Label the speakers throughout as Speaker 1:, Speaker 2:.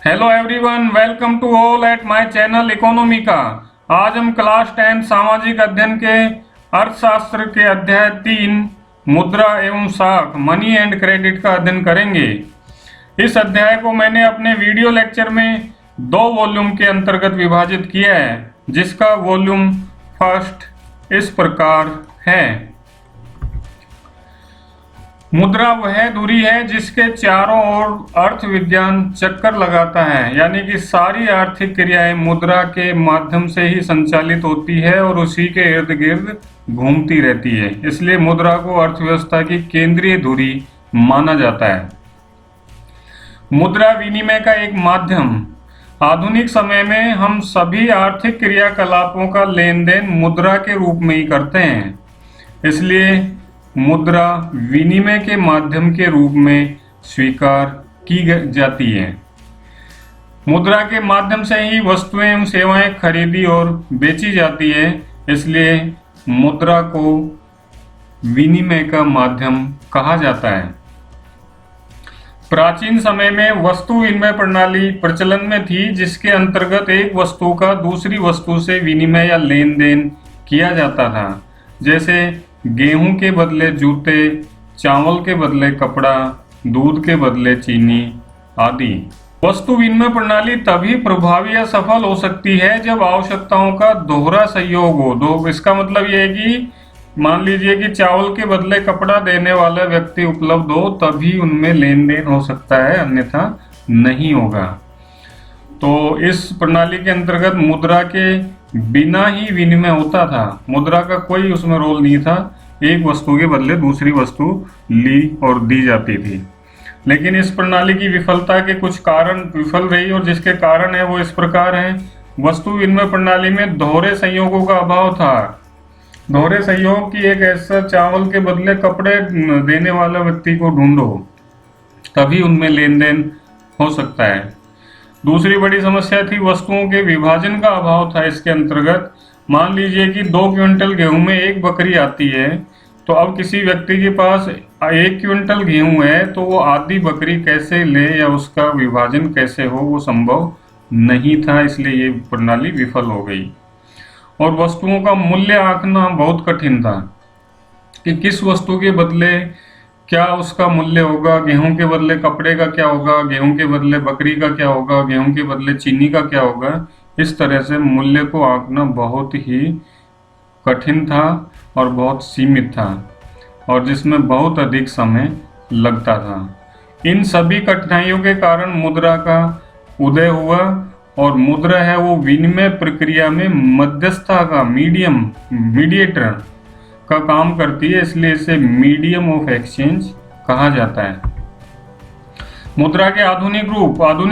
Speaker 1: Hello everyone, welcome to all at my channel Economica. आज हम class 10 सामाजिक अध्ययन के अर्थशास्त्र के अध्याय 3 मुद्रा एवं साख मनी एंड क्रेडिट का अध्ययन करेंगे। इस अध्याय को मैंने अपने वीडियो लेक्चर में 2 वॉल्यूम के अंतर्गत विभाजित किया है, जिसका वॉल्यूम फर्स्ट इस प्रकार है। मुद्रा वह धुरी है जिसके चारों ओर अर्थ विज्ञान चक्कर लगाता है, यानी कि सारी आर्थिक क्रियाएं मुद्रा के माध्यम से ही संचालित होती है और उसी के इर्द गिर्द घूमती रहती है। इसलिए मुद्रा को अर्थव्यवस्था की केंद्रीय धुरी माना जाता है। मुद्रा विनिमय का एक माध्यम। आधुनिक समय में हम सभी आर्थिक क्रियाकलापों का लेन देन मुद्रा के रूप में ही करते हैं, इसलिए मुद्रा विनिमय के माध्यम के रूप में स्वीकार की जाती है। मुद्रा के माध्यम से ही वस्तुएं एवं सेवाएं खरीदी और बेची जाती है, इसलिए मुद्रा को विनिमय का माध्यम कहा जाता है। प्राचीन समय में वस्तु विनिमय प्रणाली प्रचलन में थी, जिसके अंतर्गत एक वस्तु का दूसरी वस्तु से विनिमय या लेन देन किया जाता था। जैसे गेहूं के बदले जूते, चावल के बदले कपड़ा, दूध के बदले चीनी आदि। वस्तु विनिमय प्रणाली तभी प्रभावी या सफल हो सकती है जब आवश्यकताओं का दोहरा सहयोग हो। इसका मतलब यह है कि मान लीजिए कि चावल के बदले कपड़ा देने वाला व्यक्ति उपलब्ध हो, तभी उनमें लेन देन हो सकता है, अन्यथा नहीं होगा। तो इस प्रणाली के अंतर्गत मुद्रा के बिना ही विनिमय होता था। मुद्रा का कोई उसमें रोल नहीं था, एक वस्तु के बदले दूसरी वस्तु ली और दी जाती थी। लेकिन इस प्रणाली की विफलता के कुछ कारण विफल रही, और जिसके कारण है वो इस प्रकार है। वस्तु विनिमय प्रणाली में दोहरे संयोगों का अभाव था। दोहरे संयोग की एक ऐसा चावल के बदले कपड़े देने वाला व्यक्ति को ढूंढो, तभी उनमें लेन देन हो सकता है। दूसरी बड़ी समस्या थी वस्तुओं के विभाजन का अभाव था। इसके अंतर्गत मान लीजिए कि 2 क्विंटल गेहूं में एक बकरी आती है, तो अब किसी व्यक्ति के पास 1 क्विंटल गेहूं है, तो वो आधी बकरी कैसे ले या उसका विभाजन कैसे हो, वो संभव नहीं था। इसलिए ये प्रणाली विफल हो गई। और वस्तुओं का मूल्य आंकना बहुत कठिन था कि किस वस्तु के बदले क्या उसका मूल्य होगा। गेहूं के बदले कपड़े का क्या होगा, गेहूं के बदले बकरी का क्या होगा, गेहूं के बदले चीनी का क्या होगा। इस तरह से मूल्य को आंकना बहुत ही कठिन था और बहुत सीमित था, और जिसमें बहुत अधिक समय लगता था। इन सभी कठिनाइयों के कारण मुद्रा का उदय हुआ, और मुद्रा है वो विनिमय प्रक्रिया में मध्यस्थता का मीडिएटर का काम करती है, इसलिए इसे मीडियम ऑफ एक्सचेंज कहा जाता है। मुद्रा के आधुनिक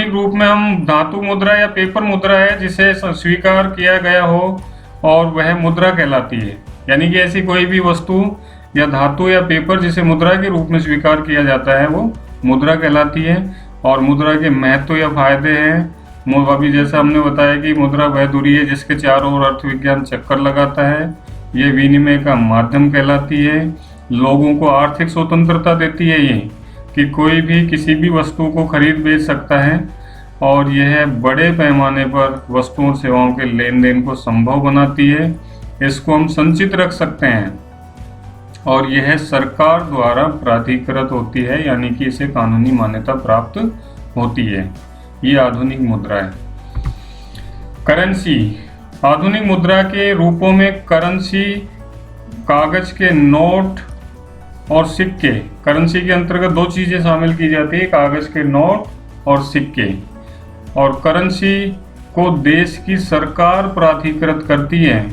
Speaker 1: रूप में हम धातु मुद्रा या पेपर मुद्रा है जिसे स्वीकार किया गया हो, और वह मुद्रा कहलाती है। यानी कि ऐसी कोई भी वस्तु या धातु या पेपर जिसे मुद्रा के रूप में स्वीकार किया जाता है, वो मुद्रा कहलाती है। और मुद्रा के महत्व या फायदे हैं, अभी जैसा हमने बताया कि मुद्रा वह धुरी है जिसके चारों ओर अर्थ विज्ञान चक्कर लगाता है। ये विनिमय का माध्यम कहलाती है। लोगों को आर्थिक स्वतंत्रता देती है, ये कि कोई भी किसी भी वस्तु को खरीद बेच सकता है, और यह बड़े पैमाने पर वस्तुओं और सेवाओं के लेन देन को संभव बनाती है। इसको हम संचित रख सकते हैं, और यह सरकार द्वारा प्राधिकृत होती है, यानी कि इसे कानूनी मान्यता प्राप्त होती है। ये आधुनिक मुद्रा है। करेंसी। आधुनिक मुद्रा के रूपों में करेंसी, कागज के नोट और सिक्के। करेंसी के अंतर्गत 2 चीजें शामिल की जाती है, कागज के नोट और सिक्के। और करेंसी को देश की सरकार प्राधिकृत करती है,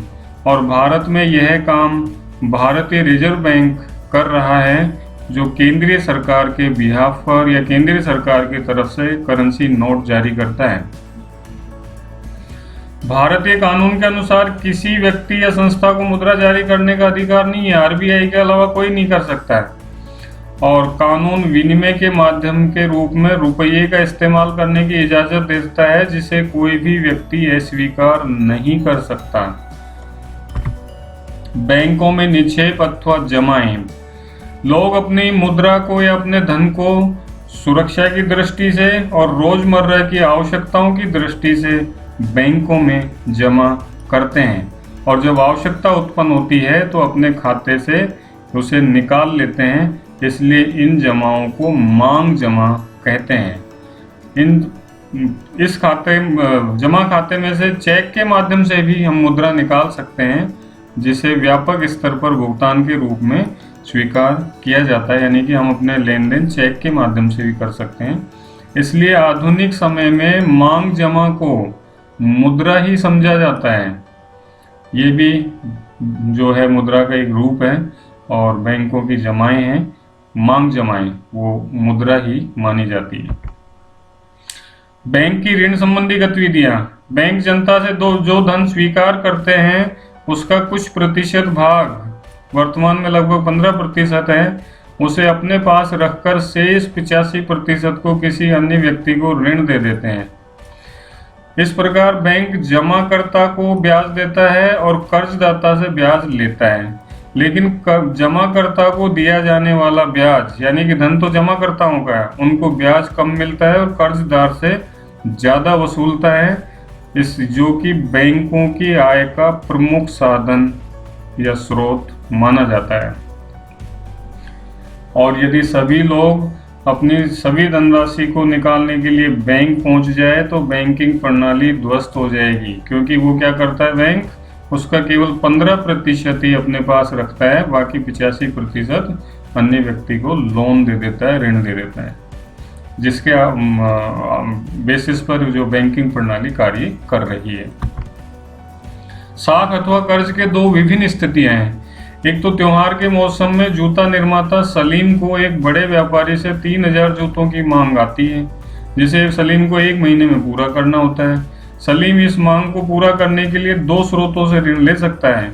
Speaker 1: और भारत में यह काम भारतीय रिजर्व बैंक कर रहा है, जो केंद्रीय सरकार के बिहाफ पर या केंद्रीय सरकार की तरफ से करेंसी नोट जारी करता है। भारतीय कानून के अनुसार किसी व्यक्ति या संस्था को मुद्रा जारी करने का अधिकार नहीं है, आरबीआई के अलावा कोई नहीं कर सकता है। और कानून विनिमय के माध्यम के रूप में रुपये का इस्तेमाल करने की इजाजत देता है, जिसे कोई भी व्यक्ति अस्वीकार नहीं कर सकता। बैंकों में निक्षेप अथवा जमाएं। लोग अपनी मुद्रा को या अपने धन को सुरक्षा की दृष्टि से और रोजमर्रा की आवश्यकताओं की दृष्टि से बैंकों में जमा करते हैं, और जब आवश्यकता उत्पन्न होती है तो अपने खाते से उसे निकाल लेते हैं। इसलिए इन जमाओं को मांग जमा कहते हैं। इस खाते जमा खाते में से चेक के माध्यम से भी हम मुद्रा निकाल सकते हैं, जिसे व्यापक स्तर पर भुगतान के रूप में स्वीकार किया जाता है, यानी कि हम अपने लेन देन चेक के माध्यम से भी कर सकते हैं। इसलिए आधुनिक समय में मांग जमा को मुद्रा ही समझा जाता है। ये भी जो है मुद्रा का एक रूप है, और बैंकों की जमाएं हैं, मांग जमाएं, वो मुद्रा ही मानी जाती है। बैंक की ऋण संबंधी गतिविधियां। बैंक जनता से जो धन स्वीकार करते हैं उसका कुछ प्रतिशत भाग, वर्तमान में लगभग 15% है, उसे अपने पास रखकर शेष 85% को किसी अन्य व्यक्ति को ऋण दे देते हैं। इस प्रकार बैंक जमाकर्ता को ब्याज देता है और कर्जदाता से ब्याज लेता है, लेकिन जमाकर्ता को दिया जाने वाला ब्याज, यानी कि धन तो जमाकर्ताओं का है, उनको ब्याज कम मिलता है और कर्जदार से ज़्यादा वसूलता है, जो कि बैंकों की आय का प्रमुख साधन या स्रोत माना जाता है। और यदि सभी लोग अपनी सभी धनराशि को निकालने के लिए बैंक पहुंच जाए तो बैंकिंग प्रणाली ध्वस्त हो जाएगी, क्योंकि वो क्या करता है, बैंक उसका केवल 15% ही अपने पास रखता है, बाकी 85% अन्य व्यक्ति को लोन दे देता है, ऋण दे देता है, जिसके बेसिस पर जो बैंकिंग प्रणाली कार्य कर रही है। साख अथवा कर्ज के दो विभिन्न स्थितियां हैं। एक तो त्योहार के मौसम में जूता निर्माता सलीम को एक बड़े व्यापारी से 3000 जूतों की मांग आती है, जिसे सलीम को 1 महीने में पूरा करना होता है। सलीम इस मांग को पूरा करने के लिए 2 स्रोतों से ऋण ले सकता है।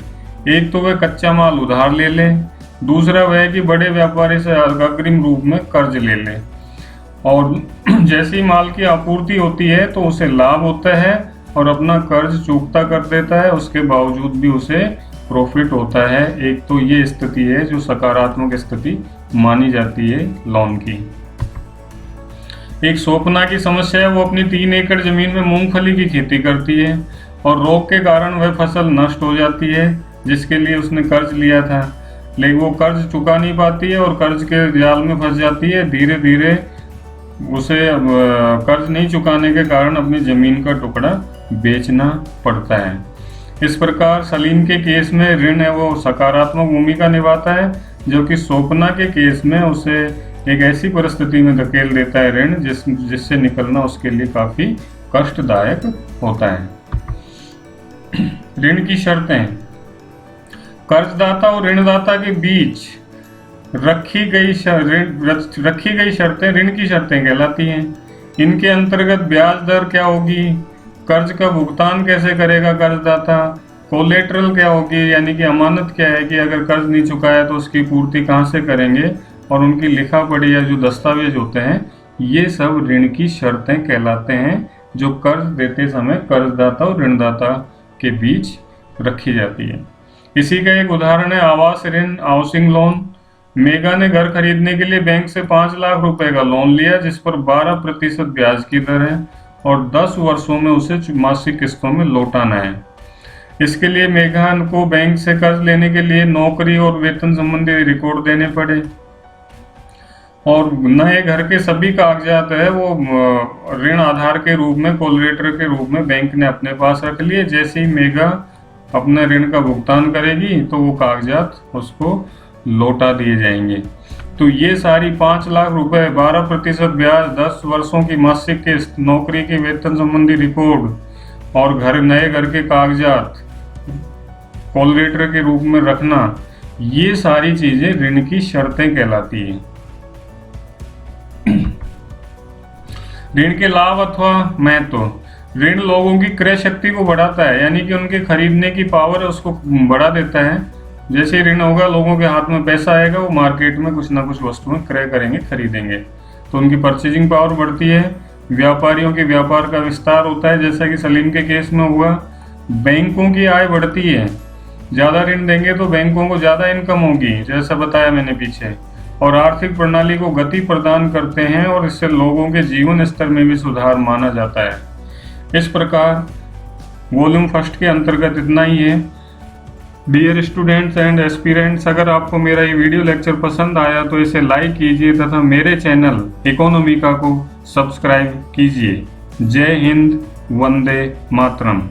Speaker 1: एक तो वह कच्चा माल उधार ले ले, दूसरा वह कि बड़े व्यापारी से अग्रिम रूप में कर्ज ले ले, और जैसी माल की आपूर्ति होती है तो उसे लाभ होता है और अपना कर्ज चुकता कर देता है, उसके बावजूद भी उसे प्रॉफिट होता है। एक तो ये स्थिति है जो सकारात्मक स्थिति मानी जाती है लोन की। एक स्वप्ना की समस्या है, वो अपनी 3 एकड़ जमीन में मूंगफली की खेती करती है और रोग के कारण वह फसल नष्ट हो जाती है, जिसके लिए उसने कर्ज लिया था, लेकिन वो कर्ज चुका नहीं पाती है और कर्ज के जाल में फंस जाती है। धीरे धीरे उसे कर्ज नहीं चुकाने के कारण अपनी जमीन का टुकड़ा बेचना पड़ता है। इस प्रकार सलीम के केस में ऋण है वो सकारात्मक भूमिका निभाता है, जो कि स्वप्ना के केस में उसे एक ऐसी परिस्थिति में धकेल देता है ऋण जिससे निकलना उसके लिए काफी कष्टदायक होता है। ऋण की शर्तें। कर्जदाता और ऋणदाता के बीच रखी गई शर्तें ऋण की शर्तें कहलाती हैं। इनके अंतर्गत ब्याज दर क्या होगी, कर्ज का भुगतान कैसे करेगा कर्जदाता, कोलेटरल क्या होगी, यानी कि अमानत क्या है कि अगर कर्ज नहीं चुकाया तो उसकी पूर्ति कहाँ से करेंगे, और उनकी लिखा पढ़ी या जो दस्तावेज होते हैं, ये सब ऋण की शर्तें कहलाते हैं, जो कर्ज देते समय कर्जदाता और ऋणदाता के बीच रखी जाती है। इसी का एक उदाहरण है आवास ऋण, हाउसिंग लोन। मेगा ने घर खरीदने के लिए बैंक से 5 लाख रुपए का लोन लिया, जिस पर 12% ब्याज की दर है और 10 वर्षों में उसे मासिक किस्तों में लौटाना है। इसके लिए मेघा को बैंक से कर्ज लेने के लिए नौकरी और वेतन संबंधी रिकॉर्ड देने पड़े, और नए घर के सभी कागजात है वो ऋण आधार के रूप में, कोलरेटर के रूप में बैंक ने अपने पास रख लिए। जैसे ही मेघा अपने ऋण का भुगतान करेगी तो वो कागजात उसको लौटा दिए जाएंगे। तो ये सारी 5 लाख रुपए, 12% ब्याज, 10 वर्षों की मासिक किस्त, नौकरी के वेतन संबंधी रिकॉर्ड और नए घर के कागजात कोलरेटर के रूप में रखना, ये सारी चीजें ऋण की शर्तें कहलाती है। ऋण के लाभ अथवा महत्व। ऋण लोगों की क्रय शक्ति को बढ़ाता है, यानी कि उनके खरीदने की पावर है उसको बढ़ा देता है। जैसे ऋण होगा, लोगों के हाथ में पैसा आएगा, वो मार्केट में कुछ ना कुछ वस्तुएं क्रय करेंगे, खरीदेंगे, तो उनकी परचेजिंग पावर बढ़ती है। व्यापारियों के व्यापार का विस्तार होता है, जैसा कि सलीम के केस में हुआ। बैंकों की आय बढ़ती है, ज़्यादा ऋण देंगे तो बैंकों को ज़्यादा इनकम होगी, जैसा बताया मैंने पीछे। और आर्थिक प्रणाली को गति प्रदान करते हैं और इससे लोगों के जीवन स्तर में भी सुधार माना जाता है। इस प्रकार वॉल्यूम फर्स्ट के अंतर्गत इतना ही है। डियर स्टूडेंट्स एंड एस्पिरेंट्स, अगर आपको मेरा ये वीडियो लेक्चर पसंद आया तो इसे लाइक कीजिए तथा मेरे चैनल इकोनॉमिका को सब्सक्राइब कीजिए। जय हिंद, वंदे मातरम।